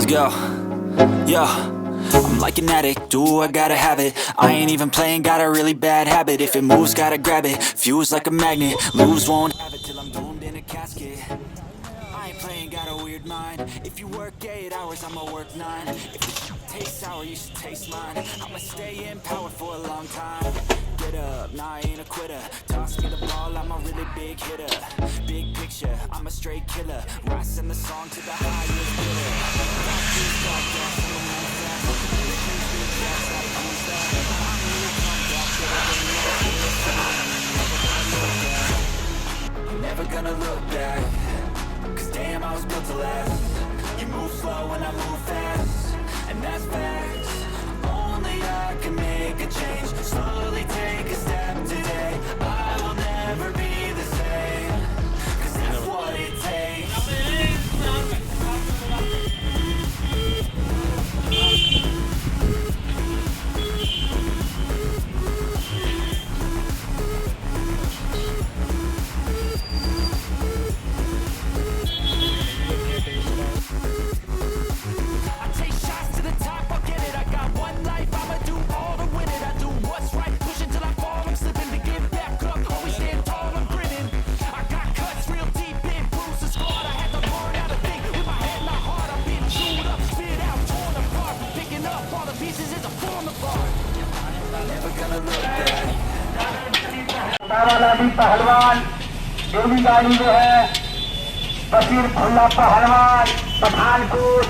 Let's go. Yo, I'm like an addict, ooh, I gotta have it. I ain't even playing, got a really bad habit. If it moves, gotta grab it, fuse like a magnet. Lose, won't have it till I'm doomed in a casket. I ain't playing, got a weird mind. If you work 8 hours, I'ma work 9. If the shit tastes sour, you should taste mine. I'ma stay in power for a long time. Get up, nah, I ain't a quitter. Toss me the ball, I'm a really big hitter. Big picture, I'm a straight killer. Rising the song to the highest bidder. Got juice, got gas, I'm a man fast. Big gas, like who's that? I'm here, come back, never gonna look back. Cause damn, I was built to last. You move slow and I move fast, and that's facts. Only I can make a change. Slowly take a step today. I will never be the same. Cause that's what it takes. I take shots to the top, I'll get it. I got one life, I'ma do all to win it. I do what's right, push until I fall. I'm slipping to get back up, always stand tall, I'm grinning. I got cuts real deep in, bruised the squad. I had to learn how to think with my head, not heart. I've been chewed up, spit out, torn apart. Picking up all the pieces is a form of art. Never gonna look back. वाला भी पहलवान जोड़ी गाड़ी जो है बशीर भुल्ला पहलवान पठानकोट